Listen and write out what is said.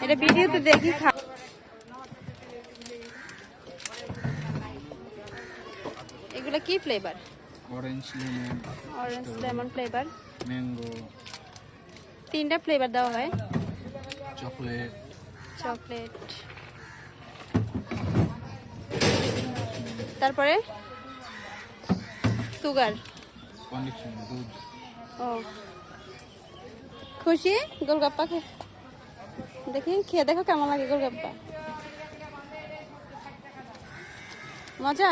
এটা ভিডিওতে দেখি খা। এগুলো কি flavour? Orange lemon flavour, mango, তিনটা ফ্লেভার দেওয়া হয়। চকলেট, তারপরে সুগার, দুধ। ও খুশি গোলগাপ্পা দেখি খেয়ে দেখো কেমন লাগে গোলগাপ্পা, মজা।